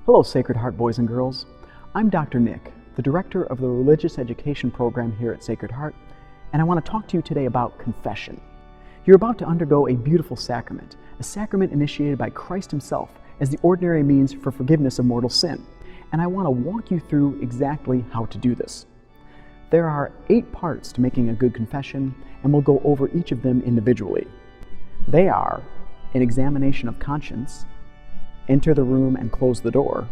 Hello, Sacred Heart boys and girls. I'm Dr. Nick, the director of the Religious Education program here at Sacred Heart, and I want to talk to you today about confession. You're about to undergo a beautiful sacrament, a sacrament initiated by Christ himself as the ordinary means for forgiveness of mortal sin, and I want to walk you through exactly how to do this. There are 8 parts to making a good confession, and we'll go over each of them individually. They are an examination of conscience, enter the room and close the door,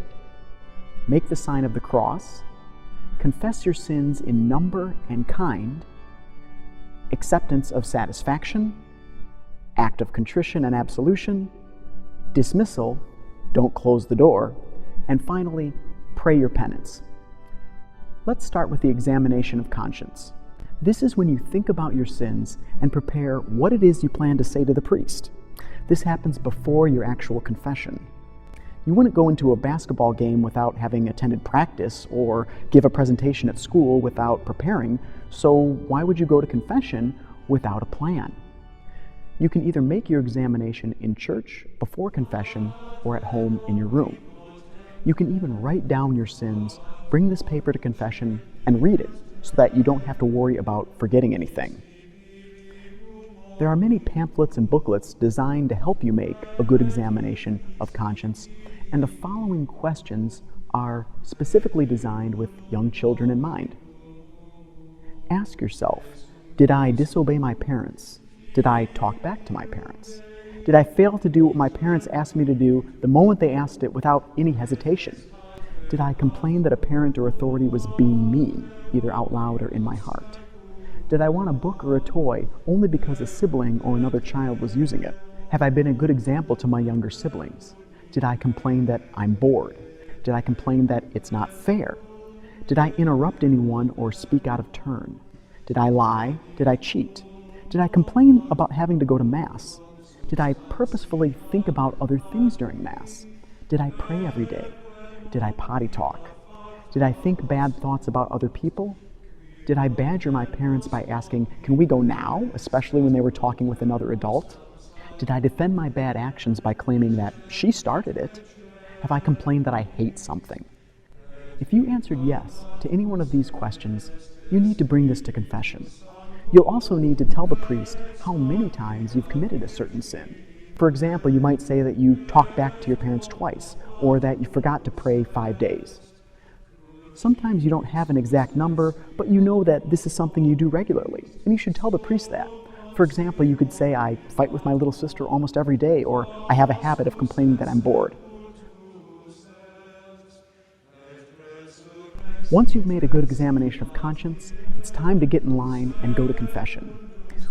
make the sign of the cross, confess your sins in number and kind, acceptance of satisfaction, act of contrition and absolution, dismissal, don't close the door, and finally, pray your penance. Let's start with the examination of conscience. This is when you think about your sins and prepare what it is you plan to say to the priest. This happens before your actual confession. You wouldn't go into a basketball game without having attended practice or give a presentation at school without preparing, so why would you go to confession without a plan? You can either make your examination in church before confession or at home in your room. You can even write down your sins, bring this paper to confession, and read it so that you don't have to worry about forgetting anything. There are many pamphlets and booklets designed to help you make a good examination of conscience, and the following questions are specifically designed with young children in mind. Ask yourself, did I disobey my parents? Did I talk back to my parents? Did I fail to do what my parents asked me to do the moment they asked it without any hesitation? Did I complain that a parent or authority was being mean, either out loud or in my heart? Did I want a book or a toy only because a sibling or another child was using it? Have I been a good example to my younger siblings? Did I complain that I'm bored? Did I complain that it's not fair? Did I interrupt anyone or speak out of turn? Did I lie? Did I cheat? Did I complain about having to go to Mass? Did I purposefully think about other things during Mass? Did I pray every day? Did I potty talk? Did I think bad thoughts about other people? Did I badger my parents by asking, "Can we go now?" especially when they were talking with another adult? Did I defend my bad actions by claiming that she started it? Have I complained that I hate something? If you answered yes to any one of these questions, you need to bring this to confession. You'll also need to tell the priest how many times you've committed a certain sin. For example, you might say that you talked back to your parents twice, or that you forgot to pray 5 days. Sometimes you don't have an exact number, but you know that this is something you do regularly, and you should tell the priest that. For example, you could say, "I fight with my little sister almost every day," or "I have a habit of complaining that I'm bored." Once you've made a good examination of conscience, it's time to get in line and go to confession.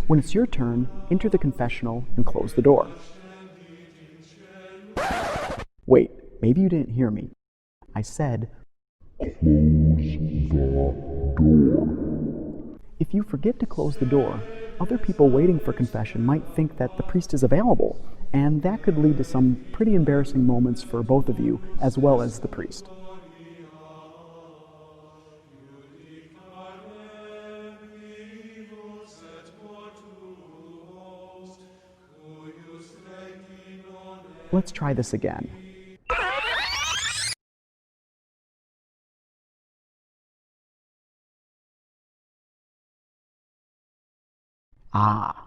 When it's your turn, enter the confessional and close the door. Wait, maybe you didn't hear me. I said, close the door. If you forget to close the door, other people waiting for confession might think that the priest is available, and that could lead to some pretty embarrassing moments for both of you as well as the priest. Let's try this again.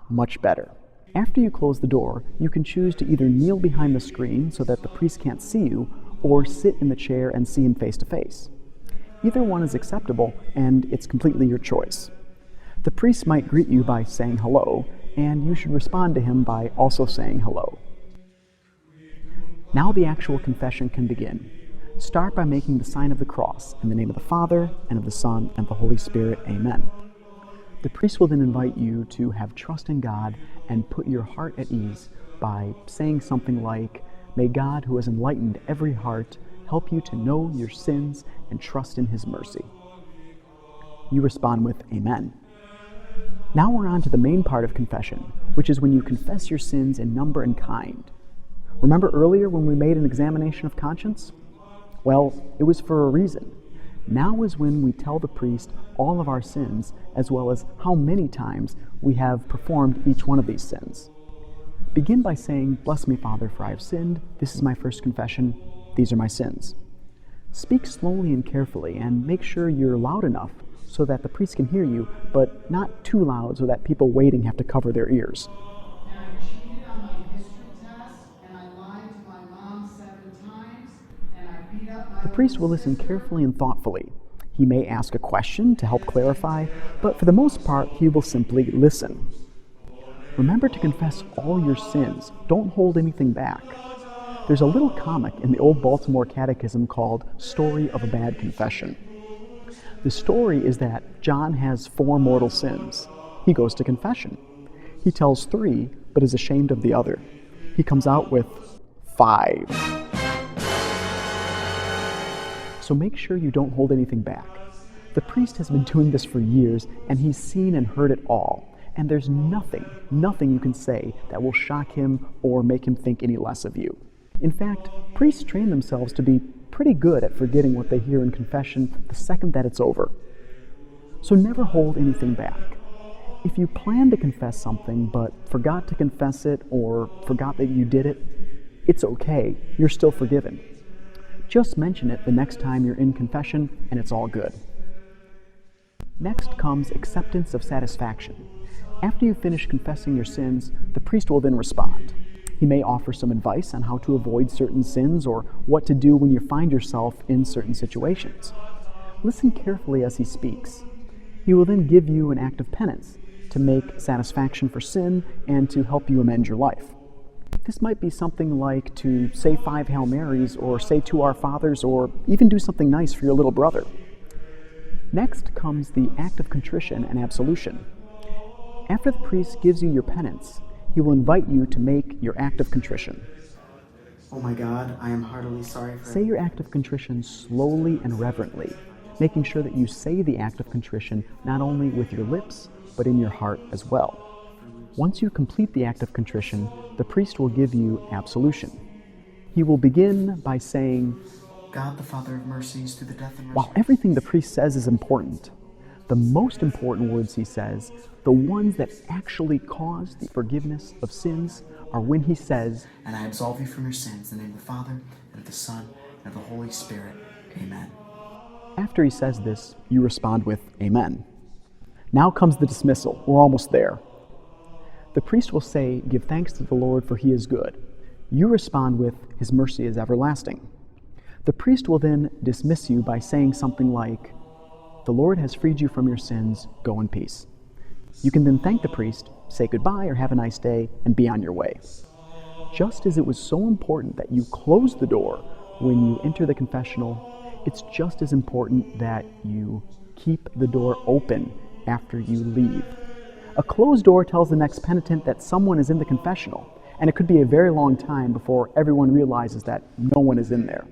Much better. After you close the door, you can choose to either kneel behind the screen so that the priest can't see you, or sit in the chair and see him face to face. Either one is acceptable, and it's completely your choice. The priest might greet you by saying hello, and you should respond to him by also saying hello. Now the actual confession can begin. Start by making the sign of the cross in the name of the Father, and of the Son, and of the Holy Spirit. Amen. The priest will then invite you to have trust in God and put your heart at ease by saying something like, "May God, who has enlightened every heart, help you to know your sins and trust in his mercy." You respond with Amen. Now we're on to the main part of confession, which is when you confess your sins in number and kind. Remember earlier when we made an examination of conscience? Well, it was for a reason. Now is when we tell the priest all of our sins, as well as how many times we have performed each one of these sins. Begin by saying, "Bless me, Father, for I have sinned. This is my first confession. These are my sins." Speak slowly and carefully, and make sure you're loud enough so that the priest can hear you, but not too loud so that people waiting have to cover their ears. And I cheated on my history test, and I lied to my mom 7 times, and I beat up my The priest will older listen sister. carefully and thoughtfully. He may ask a question to help clarify, but for the most part, he will simply listen. Remember to confess all your sins. Don't hold anything back. There's a little comic in the old Baltimore Catechism called Story of a Bad Confession. The story is that John has 4 mortal sins. He goes to confession. He tells 3, but is ashamed of the other. He comes out with 5. So make sure you don't hold anything back. The priest has been doing this for years, and he's seen and heard it all. And there's nothing you can say that will shock him or make him think any less of you. In fact, priests train themselves to be pretty good at forgetting what they hear in confession the second that it's over. So never hold anything back. If you plan to confess something but forgot to confess it or forgot that you did it, it's okay. You're still forgiven. Just mention it the next time you're in confession and it's all good. Next comes acceptance of satisfaction. After you finish confessing your sins, the priest will then respond. He may offer some advice on how to avoid certain sins or what to do when you find yourself in certain situations. Listen carefully as he speaks. He will then give you an act of penance to make satisfaction for sin and to help you amend your life. This might be something like to say 5 Hail Marys or say 2 Our Fathers or even do something nice for your little brother. Next comes the act of contrition and absolution. After the priest gives you your penance, he will invite you to make your act of contrition. Oh my God, I am heartily sorry for... Say your act of contrition slowly and reverently, making sure that you say the act of contrition not only with your lips, but in your heart as well. Once you complete the act of contrition, the priest will give you absolution. He will begin by saying, God the Father of mercies, through the death and while everything the priest says is important, the most important words he says, the ones that actually cause the forgiveness of sins, are when he says, and I absolve you from your sins in the name of the Father, and of the Son, and of the Holy Spirit. Amen. After he says this, you respond with Amen. Now comes the dismissal. We're almost there. The priest will say, give thanks to the Lord, for he is good. You respond with, his mercy is everlasting. The priest will then dismiss you by saying something like, the Lord has freed you from your sins, go in peace. You can then thank the priest, say goodbye or have a nice day, and be on your way. Just as it was so important that you close the door when you enter the confessional, it's just as important that you keep the door open after you leave. A closed door tells the next penitent that someone is in the confessional, and it could be a very long time before everyone realizes that no one is in there.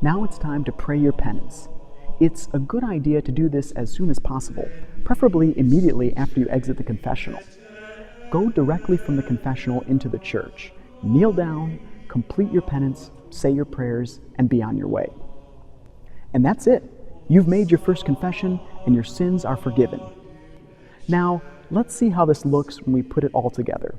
Now it's time to pray your penance. It's a good idea to do this as soon as possible, preferably immediately after you exit the confessional. Go directly from the confessional into the church. Kneel down, complete your penance, say your prayers, and be on your way. And that's it. You've made your first confession, and your sins are forgiven. Now, let's see how this looks when we put it all together.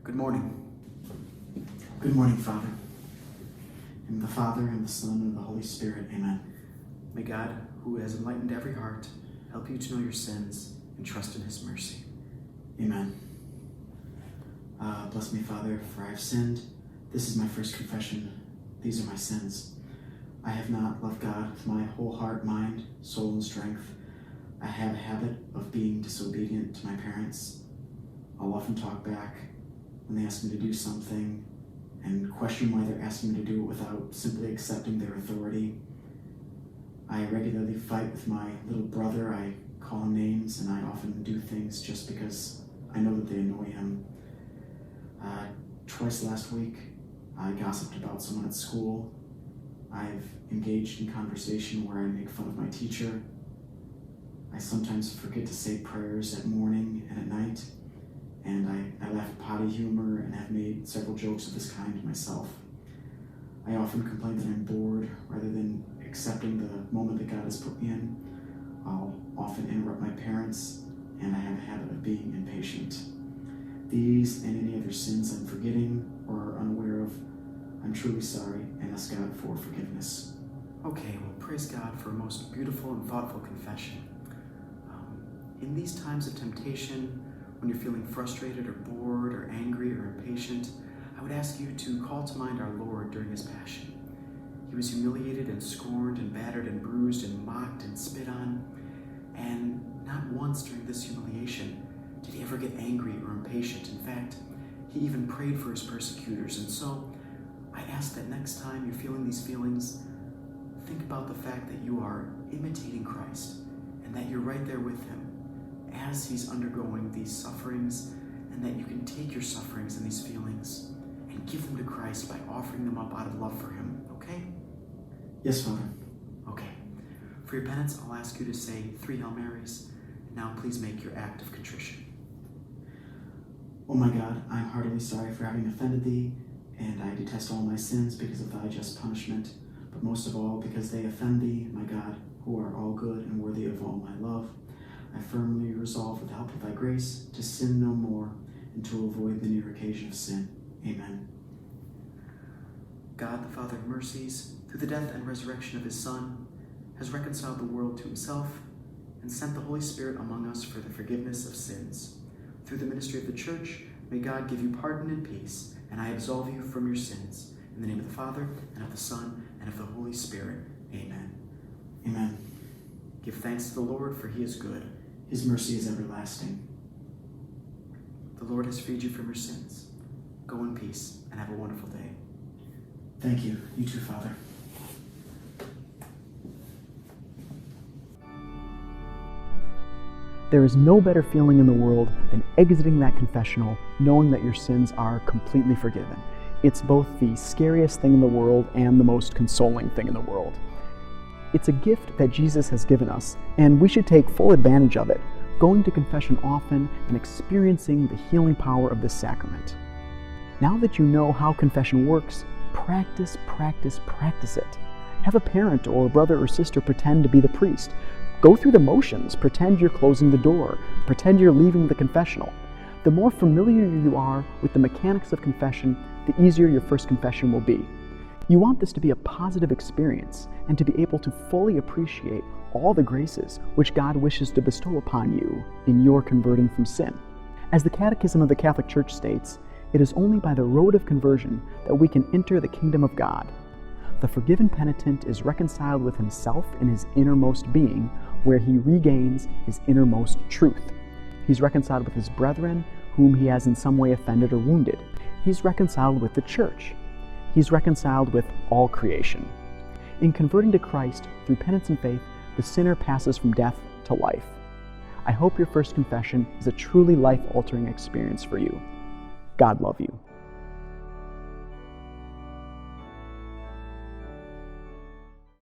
Good morning. Good morning, Father. In the Father, and the Son, and the Holy Spirit. Amen. May God, who has enlightened every heart, help you to know your sins and trust in his mercy. Amen. Bless me, Father, for I have sinned. This is my first confession. These are my sins. I have not loved God with my whole heart, mind, soul, and strength. I have a habit of being disobedient to my parents. I'll often talk back when they ask me to do something and question why they're asking me to do it without simply accepting their authority. I regularly fight with my little brother. I call him names, and I often do things just because I know that they annoy him. Twice last week, I gossiped about someone at school. I've engaged in conversation where I make fun of my teacher. I sometimes forget to say prayers at morning and at night, and I laugh at potty humor and have made several jokes of this kind myself. I often complain that I'm bored rather than accepting the moment that God has put me in. I'll often interrupt my parents, and I have a habit of being impatient. These and any other sins I'm forgetting or are unaware of, I'm truly sorry and ask God for forgiveness. Okay, well, praise God for a most beautiful and thoughtful confession. In these times of temptation, when you're feeling frustrated or bored or angry or impatient, I would ask you to call to mind our Lord during his passion. He was humiliated and scorned and battered and bruised and mocked and spit on, and not once during this humiliation did he ever get angry or impatient. In fact, he even prayed for his persecutors. And so I ask that next time you're feeling these feelings, think about the fact that you are imitating Christ and that you're right there with him as he's undergoing these sufferings, and that you can take your sufferings and these feelings and give them to Christ by offering them up out of love for him, okay? Yes, Father. Okay. For your penance, I'll ask you to say 3 Hail Marys. Now please make your act of contrition. Oh my God, I am heartily sorry for having offended thee, and I detest all my sins because of thy just punishment, but most of all because they offend thee, my God, who are all good and worthy of all my love. I firmly resolve, with the help of thy grace, to sin no more and to avoid the near occasion of sin. Amen. God, the Father of mercies, through the death and resurrection of his Son, has reconciled the world to himself and sent the Holy Spirit among us for the forgiveness of sins. Through the ministry of the Church, may God give you pardon and peace, and I absolve you from your sins. In the name of the Father, and of the Son, and of the Holy Spirit. Amen. Amen. Give thanks to the Lord, for he is good. His mercy is everlasting. The Lord has freed you from your sins. Go in peace, and have a wonderful day. Thank you. You too, Father. There is no better feeling in the world than exiting that confessional knowing that your sins are completely forgiven. It's both the scariest thing in the world and the most consoling thing in the world. It's a gift that Jesus has given us, and we should take full advantage of it, going to confession often and experiencing the healing power of this sacrament. Now that you know how confession works, practice it. Have a parent or brother or sister pretend to be the priest. Go through the motions, pretend you're closing the door, pretend you're leaving the confessional. The more familiar you are with the mechanics of confession, the easier your first confession will be. You want this to be a positive experience and to be able to fully appreciate all the graces which God wishes to bestow upon you in your converting from sin. As the Catechism of the Catholic Church states, it is only by the road of conversion that we can enter the kingdom of God. The forgiven penitent is reconciled with himself in his innermost being, where he regains his innermost truth. He's reconciled with his brethren, whom he has in some way offended or wounded. He's reconciled with the Church. He's reconciled with all creation. In converting to Christ through penance and faith, the sinner passes from death to life. I hope your first confession is a truly life-altering experience for you. God love you.